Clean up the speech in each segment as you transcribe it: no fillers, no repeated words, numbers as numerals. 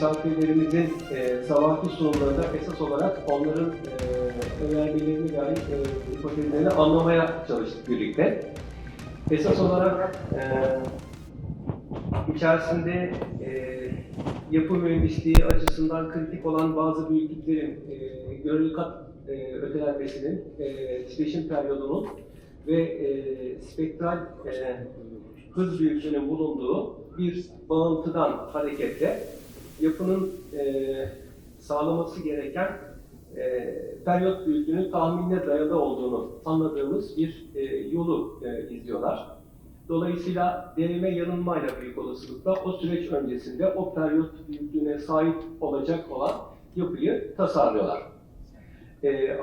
misafirlerimizin sabahki sunumlarında esas olarak onların önermelerini gayet hipotezlerini anlamaya çalıştık birlikte. Esas olarak içerisinde yapı mühendisliği açısından kritik olan bazı büyüklüklerin göreli kat ötelenmesinin, titreşim periyodunun ve spektral hız büyüklüğünün bulunduğu bir bağıntıdan hareketle yapının sağlaması gereken periyot büyüklüğünün tahminine dayalı olduğunu anladığımız bir yolu izliyorlar. Dolayısıyla deneme yanılmayla büyük olasılıkla o süreç öncesinde o periyot büyüklüğüne sahip olacak olan yapıyı tasarlıyorlar.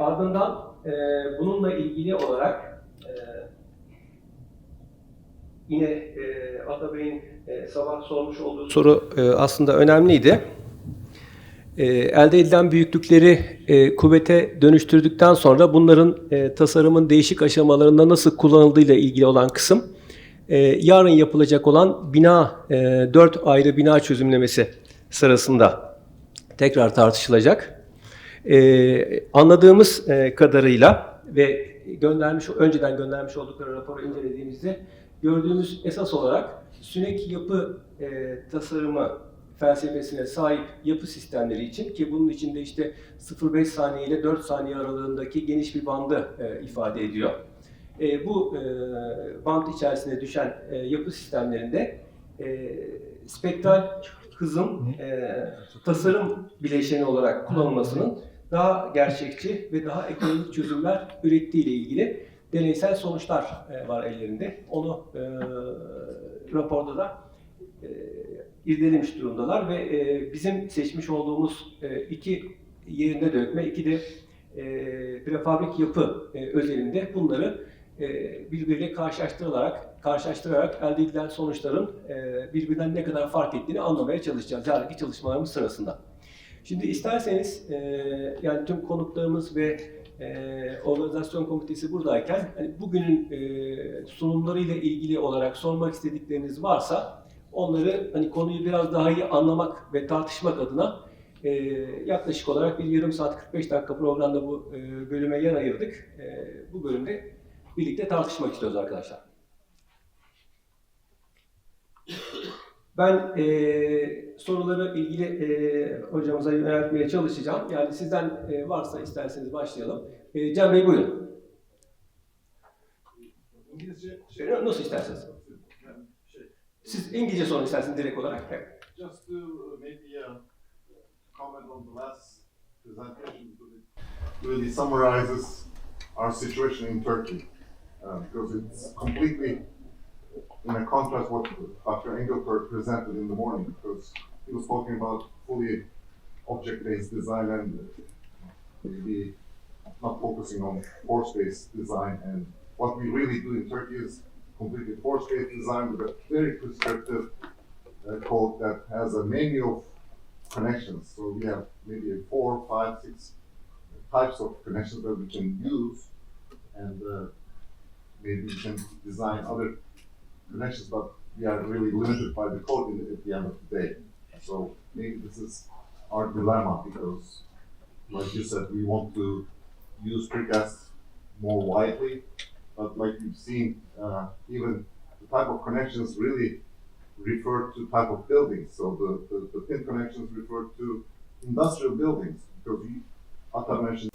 Ardından bununla ilgili olarak yine Atabey'in sabah sormuş olduğu soru aslında önemliydi. Elde edilen büyüklükleri kuvvete dönüştürdükten sonra bunların tasarımın değişik aşamalarında nasıl kullanıldığıyla ilgili olan kısım yarın yapılacak olan 4 ayrı bina çözümlemesi sırasında tekrar tartışılacak. Anladığımız kadarıyla ve önceden göndermiş oldukları raporu incelediğimizde gördüğümüz esas olarak sünek yapı tasarımı felsefesine sahip yapı sistemleri için, ki bunun içinde işte 0,5 saniye ile 4 saniye aralığındaki geniş bir bandı ifade ediyor. Bu band içerisine düşen yapı sistemlerinde spektral hızın tasarım bileşeni olarak kullanılmasının daha gerçekçi ve daha ekonomik çözümler ürettiği ile ilgili deneysel sonuçlar var ellerinde. Onu raporda da irdelemiş durumdalar ve bizim seçmiş olduğumuz 2 yerinde dökme, 2 de prefabrik yapı özelinde bunları birbiriyle karşılaştırarak elde edilen sonuçların birbirinden ne kadar fark ettiğini anlamaya çalışacağız yarınki çalışmalarımız sırasında. Şimdi isterseniz yani tüm konuklarımız ve organizasyon komitesi buradayken hani bugünün sunumlarıyla ilgili olarak sormak istedikleriniz varsa onları hani konuyu biraz daha iyi anlamak ve tartışmak adına yaklaşık olarak bir yarım saat 45 dakika programda bu bölüme yer ayırdık. Bu bölümde birlikte tartışmak istiyoruz arkadaşlar. Ben soruları ilgili hocamıza yöneltmeye çalışacağım. Yani sizden varsa isterseniz başlayalım. Cem Bey buyurun. İngilizce nasıl isterseniz. Siz İngilizce sorun isterseniz direkt olarak. Just to maybe comment on the last presentation because it really summarizes our situation in Turkey because it's completely in a contrast what Dr. Engelberg presented in the morning because he was talking about fully object-based design and maybe not focusing on force-based design, and what we really do in Turkey is completely force-based design with a very prescriptive code that has a menu of connections. So we have maybe 4, 5, 6 types of connections that we can use, and maybe we can design other connections, but we are really limited by the code at the end of the day. So maybe this is our dilemma because, like you said, we want to use Precast more widely, but like you've seen, even the type of connections really refer to type of buildings. So the pin connections refer to industrial buildings because Atta mentioned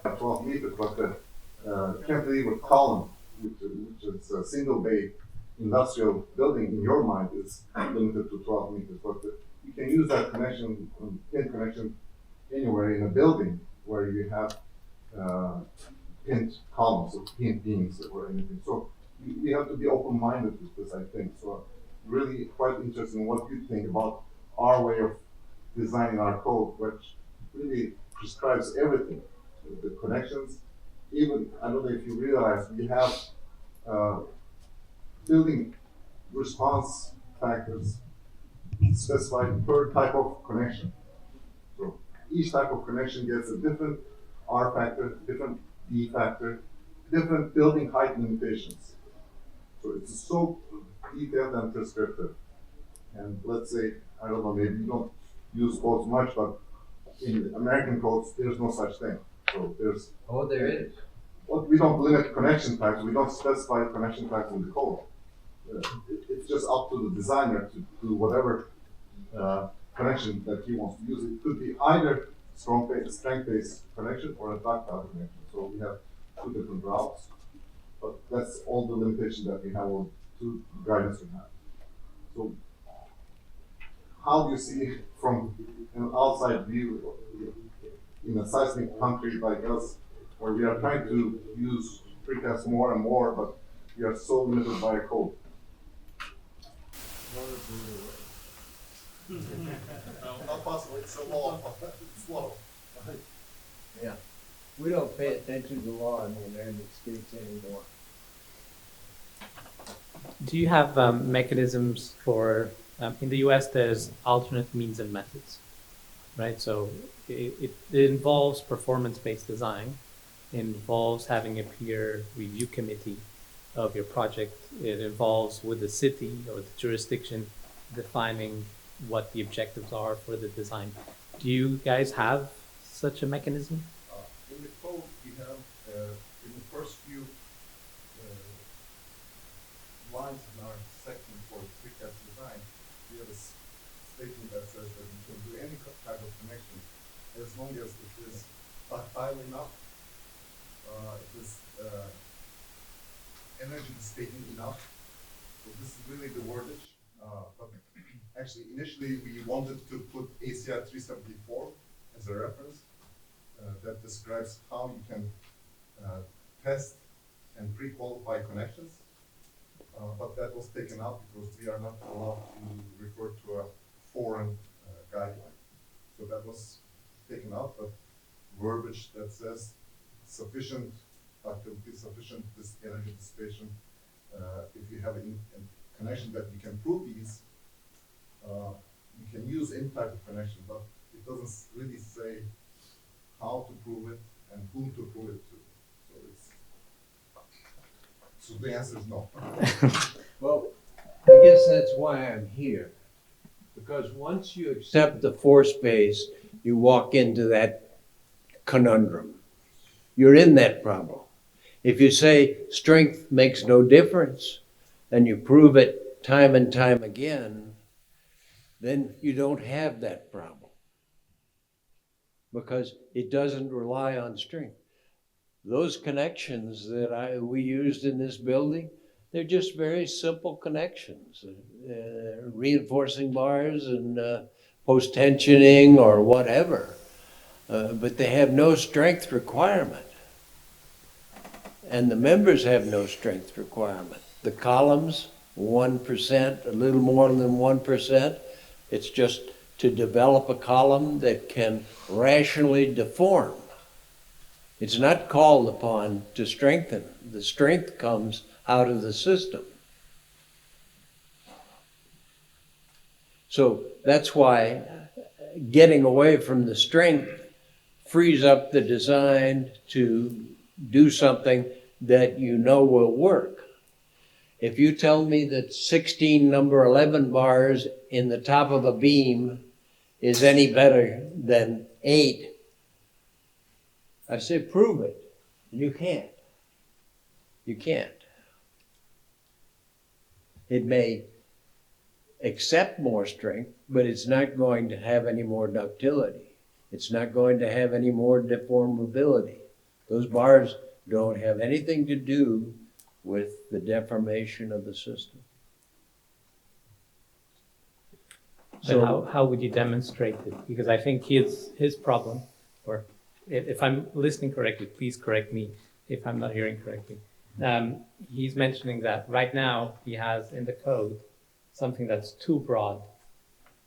that 12 meters, but the cantilever column, which is a single bay industrial building in your mind is limited to 12 meters, but you can use that connection, pin connection, anywhere in a building where you have pinned columns or pinned beams or anything. So we have to be open-minded with this, I think. So really quite interesting what you think about our way of designing our code, which really prescribes everything, the connections. Even, I don't know if you realize, we have building response factors specified per type of connection. So each type of connection gets a different R factor, different D factor, different building height limitations. So it's so detailed and prescriptive. And let's say, I don't know, maybe you don't use codes much, but in American codes, there's no such thing. So there's. Oh, there is. Well, we don't limit connection types. We don't specify connection types in the code. It's just up to the designer to do whatever connection that he wants to use. It could be either strength-based connection or a ductile connection. So we have two different routes, but that's all the limitation that we have, or two guidance we have. So how do you see from an outside view in a seismic country like us, where we are trying to use precast more and more, but we are so limited by a code? Not possible, it's a law. It's law. Yeah. We don't pay attention to law in the United States anymore. Do you have mechanisms for, in the US, there's alternate means and methods, right? So it involves performance-based design. It involves having a peer review committee of your project. It involves with the city or the jurisdiction defining what the objectives are for the design. Do you guys have such a mechanism? In the code, we have, in the first few lines in our section for precast design, we have a statement that says that you can do any type of connection as long as it is ductile enough, it is energy dissipating enough. So this is really the wordage. But actually, initially, we wanted to put ACI 374 as a reference that describes how you can test and pre-qualify connections. But that was taken out because we are not allowed to refer to a foreign guideline. So that was taken out, but verbiage that says sufficient ductility, sufficient energy dissipation. If you have a connection that you can prove these, you can use any type of connection, but it doesn't really say how to prove it and whom to prove it to. So the answer is no. Well, I guess that's why I'm here. Because once you accept the force base, you walk into that conundrum. You're in that problem. If you say strength makes no difference, and you prove it time and time again, then you don't have that problem. Because it doesn't rely on strength. Those connections that we used in this building, they're just very simple connections. Reinforcing bars and post-tensioning or whatever. But they have no strength requirement. And the members have no strength requirement. The columns, 1%, a little more than 1%. It's just to develop a column that can rationally deform. It's not called upon to strengthen. The strength comes out of the system. So that's why getting away from the strength frees up the design to do something that you know will work. If you tell me that 16 number 11 bars in the top of a beam is any better than 8, I say prove it. You can't. You can't. It may accept more strength, but it's not going to have any more ductility. It's not going to have any more deformability. Those bars don't have anything to do with the deformation of the system. So how would you demonstrate it? Because I think his problem, or if I'm listening correctly, please correct me if I'm not hearing correctly. He's mentioning that right now he has in the code something that's too broad,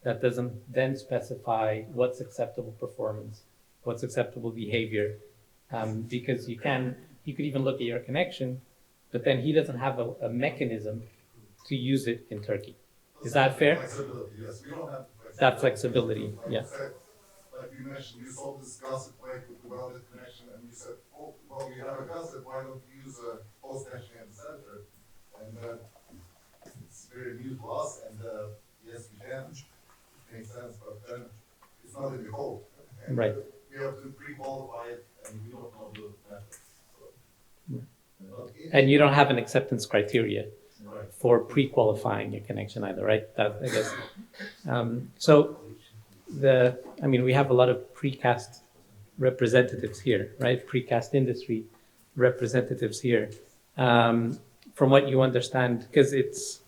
that doesn't then specify what's acceptable performance, what's acceptable behavior, because you could even look at your connection, but then he doesn't have a mechanism to use it in Turkey. Is that fair? Flexibility, yes. We don't have That flexibility, yeah. Like you mentioned, you saw this gusset plate with the welded connection, and you said, oh, well, you have a gusset, why don't you use a post tension in the center? And it's very new to us, and yes, we can. It makes sense, but then it's not in the code. And Right. We have to pre-qualify it, and we don't know the methods. So. But And you don't have an acceptance criteria right. for pre-qualifying your connection either, right? That, I guess. So we have a lot of precast representatives here, right? Precast industry representatives here. From what you understand, because it's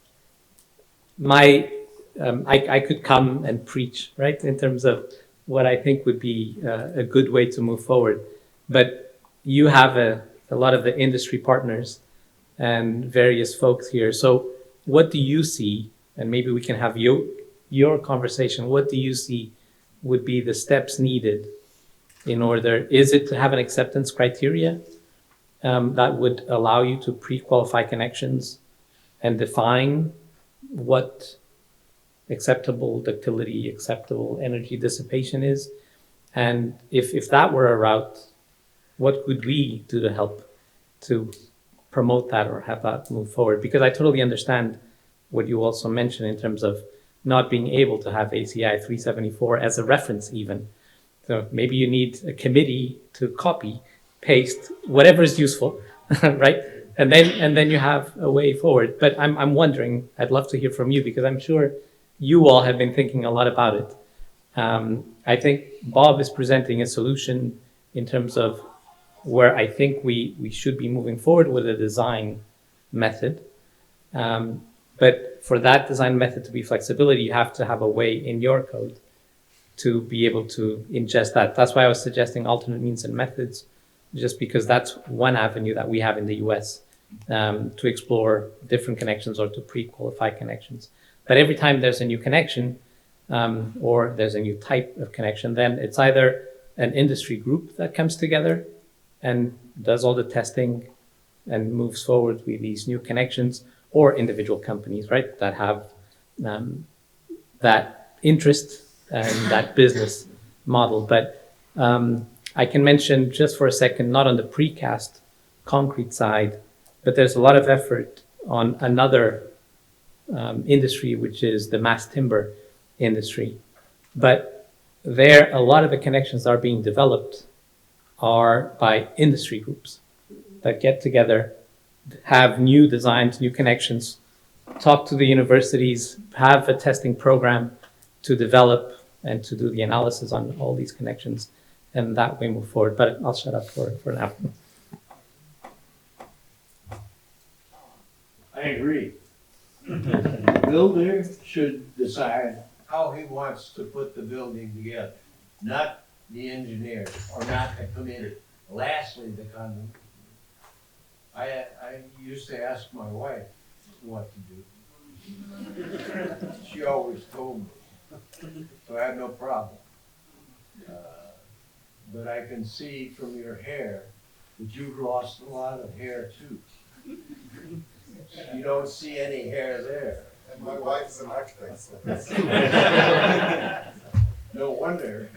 I could come and preach, right? In terms of what I think would be a good way to move forward. But you have a lot of the industry partners and various folks here. So what do you see, and maybe we can have your conversation, what do you see would be the steps needed in order, is it to have an acceptance criteria that would allow you to pre-qualify connections and define what acceptable ductility, acceptable energy dissipation is? And if that were a route, what could we do to help to promote that or have that move forward? Because I totally understand what you also mentioned in terms of not being able to have ACI 374 as a reference even. So maybe you need a committee to copy, paste, whatever is useful, right? And then you have a way forward. But I'm wondering, I'd love to hear from you, because I'm sure you all have been thinking a lot about it. I think Bob is presenting a solution in terms of where I think we should be moving forward with a design method. But for that design method to be flexibility, you have to have a way in your code to be able to ingest that. That's why I was suggesting alternate means and methods, just because that's one avenue that we have in the US to explore different connections or to pre-qualify connections. But every time there's a new connection or there's a new type of connection, then it's either an industry group that comes together and does all the testing and moves forward with these new connections, or individual companies, right, that have that interest and that business model. But I can mention just for a second, not on the precast concrete side, but there's a lot of effort on another industry, which is the mass timber industry. But there, a lot of the connections that are being developed are by industry groups that get together, have new designs, new connections, talk to the universities, have a testing program to develop and to do the analysis on all these connections, and that way move forward. But I'll shut up for now. I agree. The builder should decide how he wants to put the building together, not the engineer or not the committee. Lastly, the condom. I used to ask my wife what to do. She always told me, so I had no problem. But I can see from your hair that you've lost a lot of hair too. You don't see any hair there. And my wife is an architect, so that's No wonder.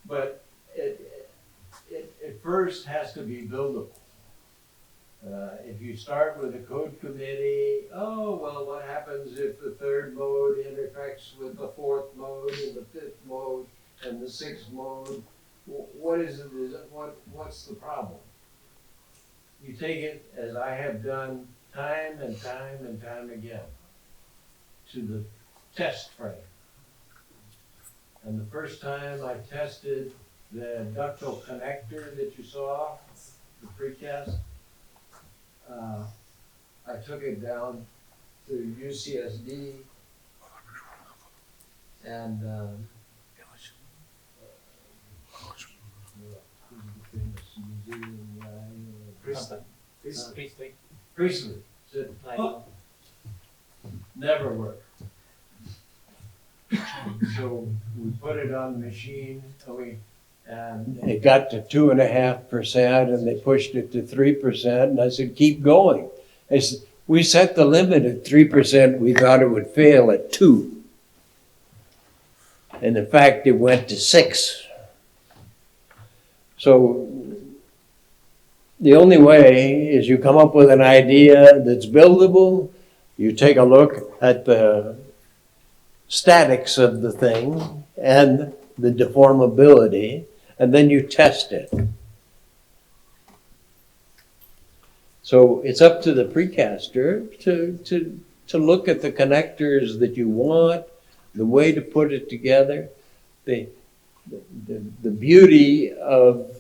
But it first has to be buildable. If you start with a code committee, what happens if the third mode intersects with the fourth mode and the fifth mode and the sixth mode? What is it? What's the problem? You take it, as I have done time and time and time again, to the test frame. And the first time I tested the ductile connector that you saw, the precast, I took it down to UCSD and Priestley said, never worked. So we put it on the machine and it got to 2.5%, and they pushed it to 3%, and I said, keep going. We set the limit at 3%, we thought it would fail at 2%. And in fact, it went to 6%. So the only way is you come up with an idea that's buildable, You take a look at the statics of the thing and the deformability, and then you test it. So it's up to the precaster to look at the connectors that you want, the way to put it together. The beauty of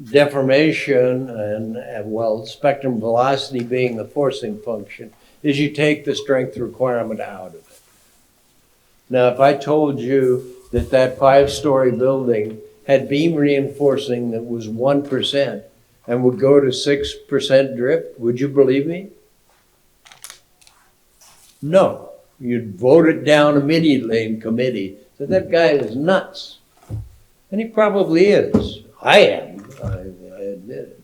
deformation and well, spectrum velocity being the forcing function is you take the strength requirement out of it. Now, if I told you that that 5-story building had beam reinforcing that was 1% and would go to 6% drift, would you believe me? No. You'd vote it down immediately in committee. So that guy is nuts. And he probably is. I am. I admit it.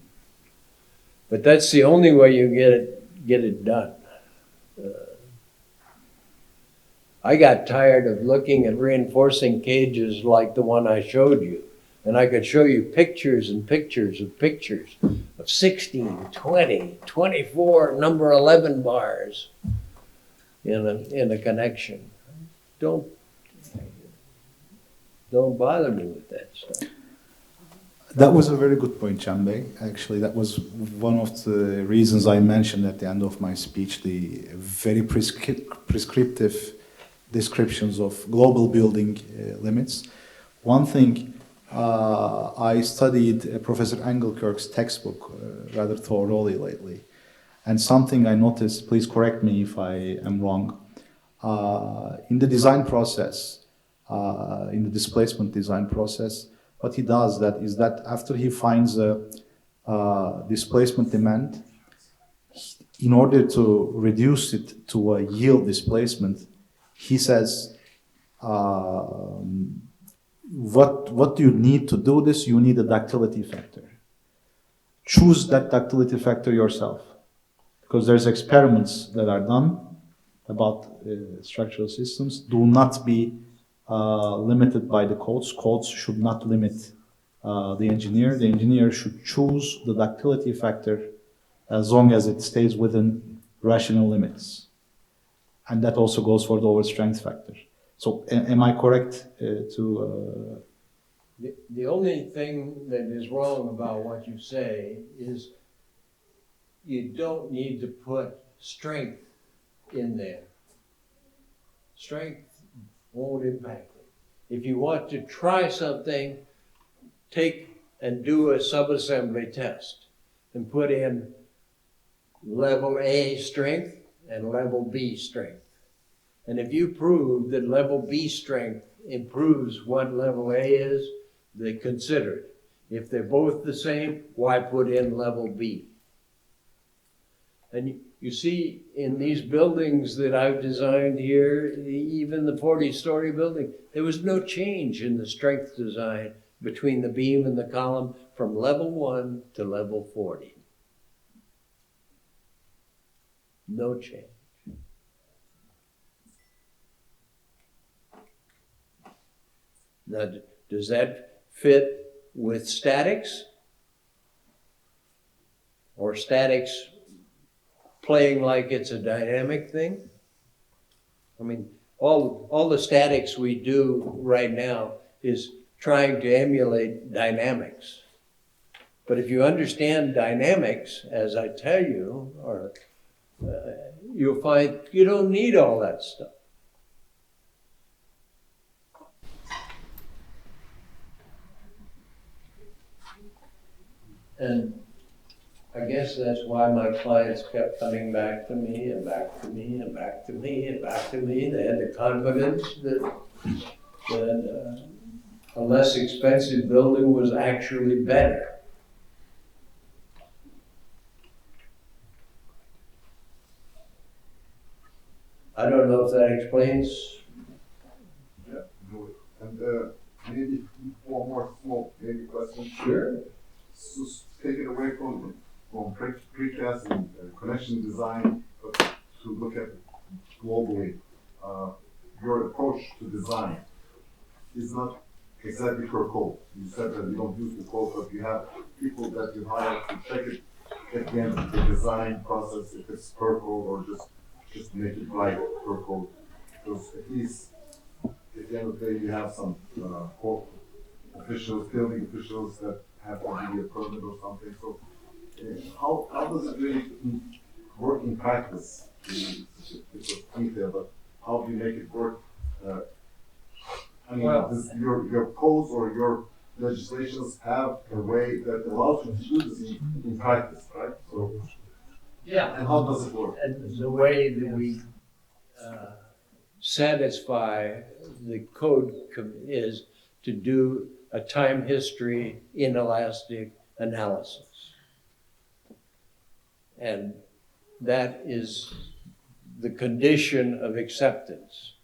But that's the only way you get it done. I got tired of looking at reinforcing cages like the one I showed you. And I could show you pictures and pictures of pictures of 16, 20, 24, number 11 bars in a connection. Don't bother me with that stuff. That was a very good point, Can. Actually, that was one of the reasons I mentioned at the end of my speech, the very prescriptive descriptions of global building limits. One thing, I studied Professor Engelkirk's textbook rather thoroughly lately. And something I noticed, please correct me if I am wrong, in the design process, in the displacement design process, what he does is that after he finds a displacement demand, in order to reduce it to a yield displacement, he says, what do you need to do this? You need a ductility factor. Choose that ductility factor yourself, because there's experiments that are done about structural systems. Do not be limited by the codes. Codes should not limit the engineer. The engineer should choose the ductility factor as long as it stays within rational limits. And that also goes for the overstrength factor. So am I correct to... The only thing that is wrong about what you say is you don't need to put strength in there. Strength won't impact it. If you want to try something, take and do a subassembly test and put in level A strength and level B strength. And if you prove that level B strength improves what level A is, they consider it. If they're both the same, why put in level B? And you see in these buildings that I've designed here, even the 40-story building, there was no change in the strength design between the beam and the column from level 1 to level 40. No change. Now, does that fit with statics? Or statics playing like it's a dynamic thing? I mean, all the statics we do right now is trying to emulate dynamics. But if you understand dynamics, as I tell you, or you'll find you don't need all that stuff. And I guess that's why my clients kept coming back to me and back to me and back to me and back to me. They had the confidence that a less expensive building was actually better. I don't know if that explains. Yeah, and maybe one more small maybe question. Sure. So take it away from precast and connection design, but to look at globally, your approach to design is not exactly per code. You said that you don't use the code, but you have people that you hire to check it at the end of the design process, if it's per code or just just make it right per code. Because at least at the end of the day, you have some officials, building officials that have to give you a permit or something. So how does it really work in practice? It's a detail, but how do you make it work? I mean, does your codes or your legislations have a way that allows you to do this in practice, right? So, Yeah. and how does it work? And the way that we satisfy the code is to do a time history inelastic analysis. And that is the condition of acceptance.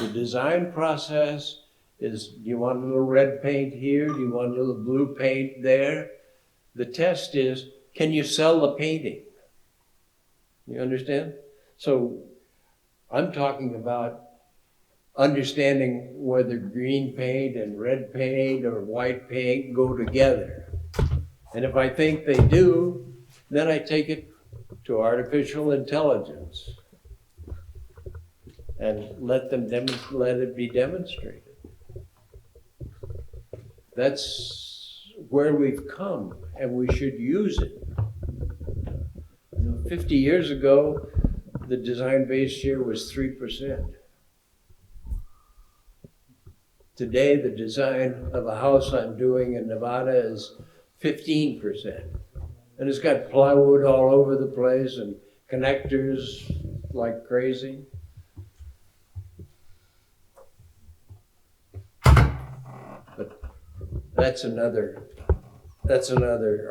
The design process is, do you want a little red paint here? Do you want a little blue paint there? The test is, can you sell the painting? You understand? So I'm talking about understanding whether green paint and red paint or white paint go together. And if I think they do, then I take it to artificial intelligence and let it be demonstrated. That's where we've come, and we should use it. 50 years ago, the design base year was 3%. Today, the design of a house I'm doing in Nevada is 15%. And it's got plywood all over the place and connectors like crazy. But that's another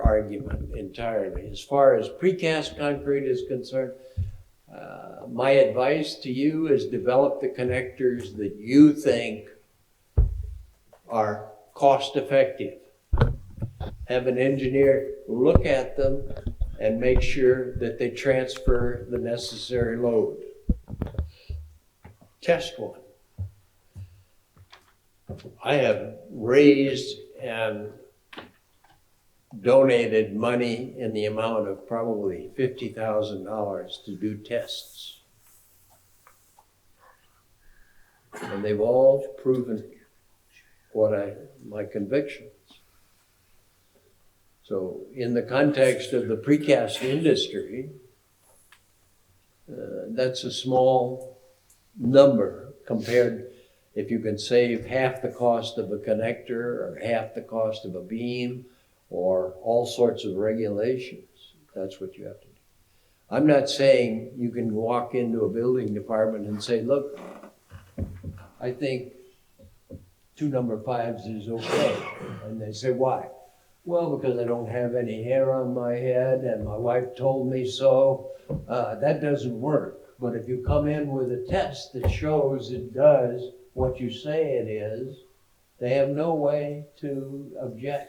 argument entirely. As far as precast concrete is concerned, my advice to you is develop the connectors that you think are cost effective. Have an engineer look at them and make sure that they transfer the necessary load. Test one. I have raised and donated money in the amount of probably $50,000 to do tests. And they've all proven my convictions. So in the context of the precast industry, that's a small number compared, if you can save half the cost of a connector or half the cost of a beam or all sorts of regulations, that's what you have to do. I'm not saying you can walk into a building department and say, look, I think 2 number 5s is okay. And they say, why? Well, because I don't have any hair on my head and my wife told me so. That doesn't work. But if you come in with a test that shows it does what you say it is, they have no way to object.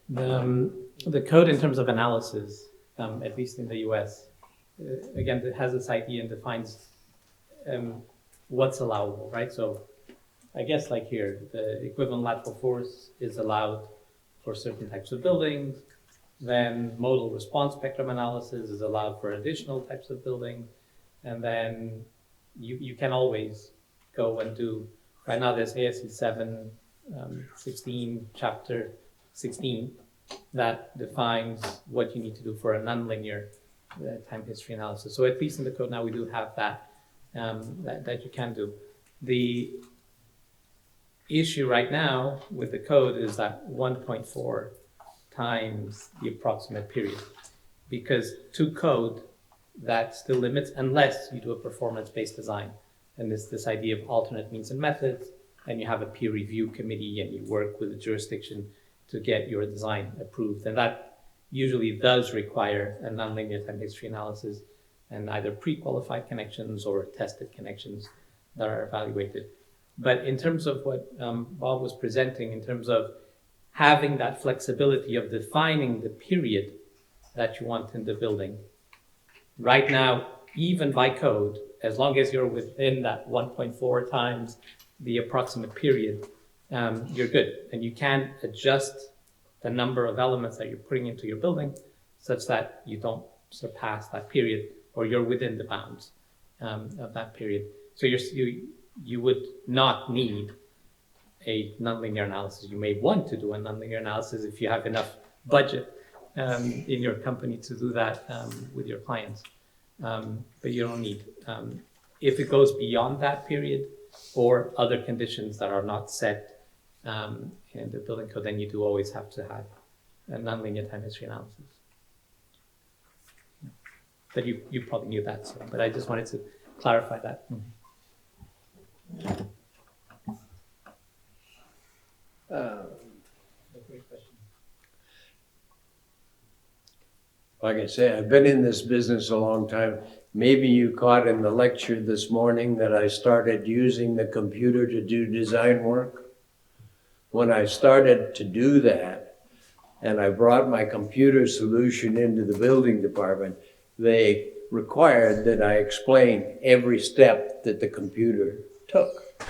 The code in terms of analysis, at least in the US, again, it has this idea and defines what's allowable, right? So I guess like here, the equivalent lateral force is allowed for certain types of buildings. Then modal response spectrum analysis is allowed for additional types of buildings. And then you can always go and do, right now there's ASC 716, chapter 16, that defines what you need to do for a nonlinear time history analysis. So at least in the code now we do have that, that you can do. The issue right now with the code is that 1.4 times the approximate period, because to code that still limits unless you do a performance-based design. And this idea of alternate means and methods, and you have a peer review committee and you work with the jurisdiction to get your design approved. And that usually does require a nonlinear time history analysis and either pre-qualified connections or tested connections that are evaluated. But in terms of what Bob was presenting, in terms of having that flexibility of defining the period that you want in the building, right now, even by code, as long as you're within that 1.4 times the approximate period, you're good. And you can adjust the number of elements that you're putting into your building such that you don't surpass that period, or you're within the bounds of that period. So you would not need a nonlinear analysis. You may want to do a nonlinear analysis if you have enough budget in your company to do that with your clients. But you don't need. If it goes beyond that period or other conditions that are not set in the building code, then you do always have to have a nonlinear time history analysis. But you probably knew that, so, but I just wanted to clarify that. Like I say, I've been in this business a long time. Maybe you caught in the lecture this morning that I started using the computer to do design work. When I started to do that, and I brought my computer solution into the building department, they required that I explain every step that the computer took.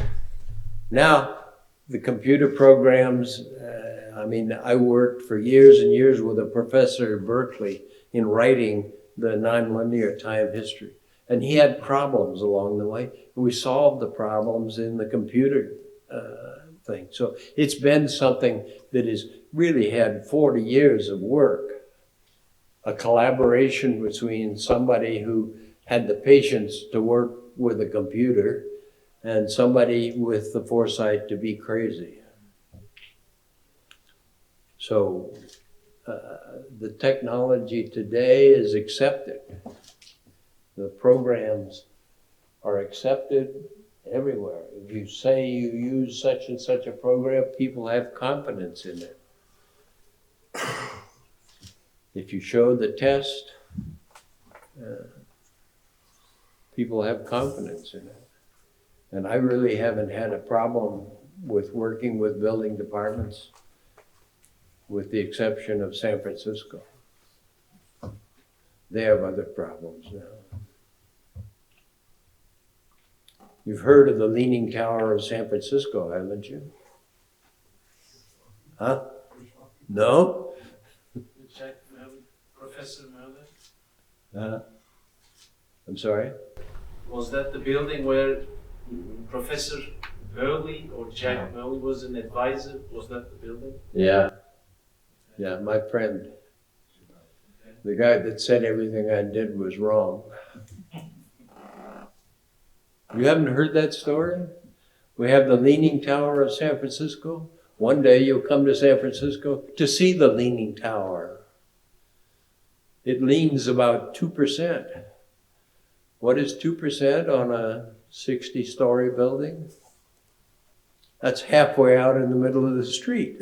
Now, the computer programs, I worked for years and years with a professor at Berkeley in writing the nonlinear time history. And he had problems along the way. We solved the problems in the computer thing. So it's been something that has really had 40 years of work, a collaboration between somebody who had the patience to work with a computer and somebody with the foresight to be crazy. So the technology today is accepted. The programs are accepted everywhere. If you say you use such and such a program, people have confidence in it. If you show the test, people have confidence in it. And I really haven't had a problem with working with building departments, with the exception of San Francisco. They have other problems now. You've heard of the Leaning Tower of San Francisco, haven't you? Huh? No? Jack Merlin, Professor Merlin. I'm sorry? Was that the building where Professor Hurley or Jack Merlin was an advisor? Was that the building? Yeah. Yeah, my friend. The guy that said everything I did was wrong. You haven't heard that story? We have the Leaning Tower of San Francisco. One day you'll come to San Francisco to see the Leaning Tower. It leans about 2%. What is 2% on a 60-story building? That's halfway out in the middle of the street.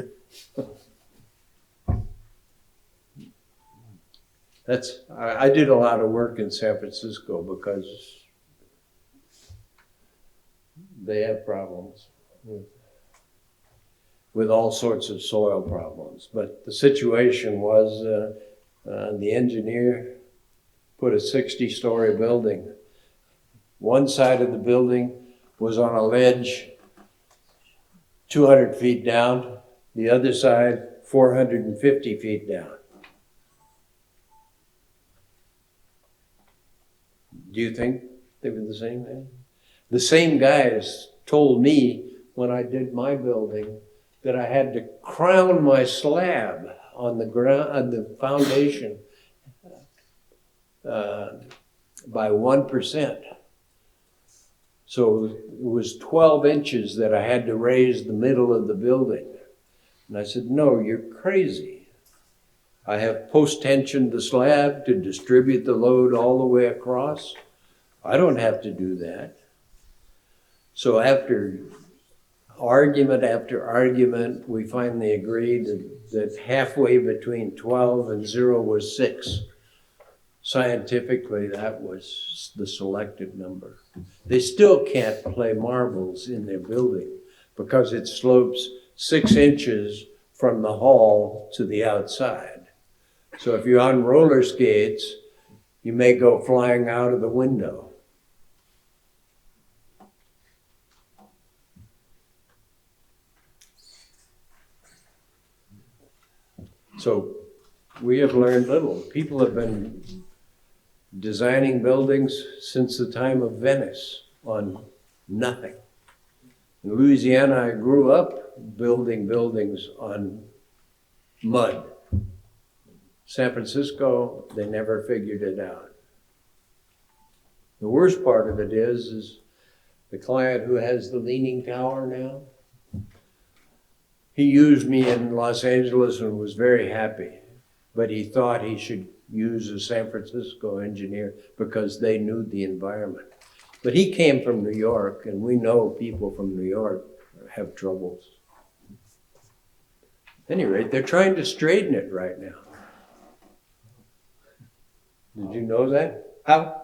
I did a lot of work in San Francisco because they have problems with all sorts of soil problems. But the situation was the engineer put a 60-story building. One side of the building was on a ledge 200 feet down, the other side 450 feet down. Do you think they were the same thing? The same guys told me when I did my building that I had to crown my slab on the ground, on the foundation, by 1%. So it was 12 inches that I had to raise the middle of the building. And I said, no, you're crazy. I have post-tensioned the slab to distribute the load all the way across. I don't have to do that. So after argument, we finally agreed that halfway between 12 and 0 was 6. Scientifically, that was the selected number. They still can't play marbles in their building because it slopes 6 inches from the hall to the outside. So if you're on roller skates, you may go flying out of the window. So we have learned little. People have been designing buildings since the time of Venice on nothing. In Louisiana, I grew up building buildings on mud. San Francisco, they never figured it out. The worst part of it is the client who has the leaning tower now, he used me in Los Angeles and was very happy, but he thought he should use a San Francisco engineer because they knew the environment. But he came from New York, and we know people from New York have troubles. At any rate, they're trying to straighten it right now. Did you know that? How?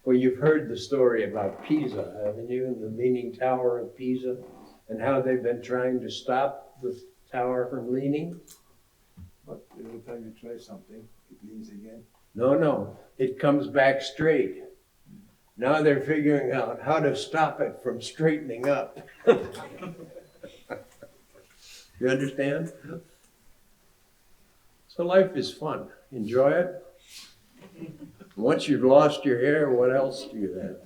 Well, you've heard the story about Pisa, haven't you? And the Leaning Tower of Pisa, and how they've been trying to stop the tower from leaning? But every time you try something, it leans again. No, it comes back straight. Now they're figuring out how to stop it from straightening up. You understand? So life is fun. Enjoy it. Once you've lost your hair, what else do you have?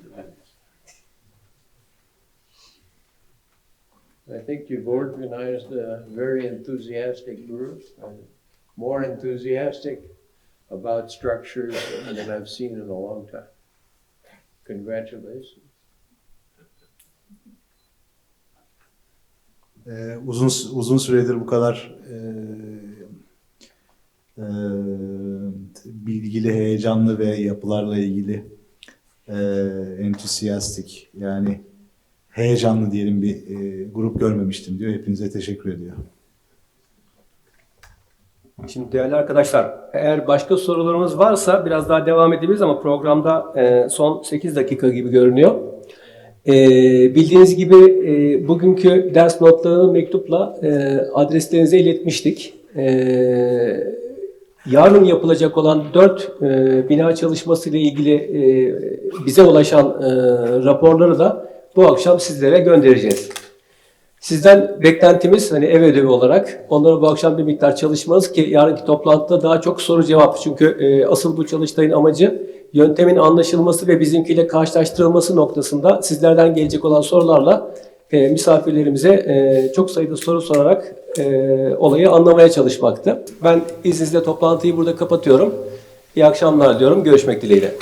I think you've organized a very enthusiastic group, more enthusiastic about structures than I've seen in a long time. Congratulations. Uzun süredir bu kadar bilgili, heyecanlı ve yapılarla ilgili entüsiyastik, yani heyecanlı diyelim bir grup görmemiştim diyor. Hepinize teşekkür ediyor. Şimdi değerli arkadaşlar, eğer başka sorularımız varsa biraz daha devam edebiliriz ama programda son 8 dakika gibi görünüyor. Bildiğiniz gibi bugünkü ders notlarını mektupla adreslerinize iletmiştik. Yarın yapılacak olan 4 bina çalışması ile ilgili bize ulaşan raporları da bu akşam sizlere göndereceğiz. Sizden beklentimiz hani ev ödevi olarak onlara bu akşam bir miktar çalışmanız ki yarınki toplantıda daha çok soru cevap. Çünkü asıl bu çalıştayın amacı yöntemin anlaşılması ve bizimkiyle karşılaştırılması noktasında sizlerden gelecek olan sorularla misafirlerimize çok sayıda soru sorarak olayı anlamaya çalışmaktı. Ben izninizle toplantıyı burada kapatıyorum. İyi akşamlar diyorum. Görüşmek dileğiyle.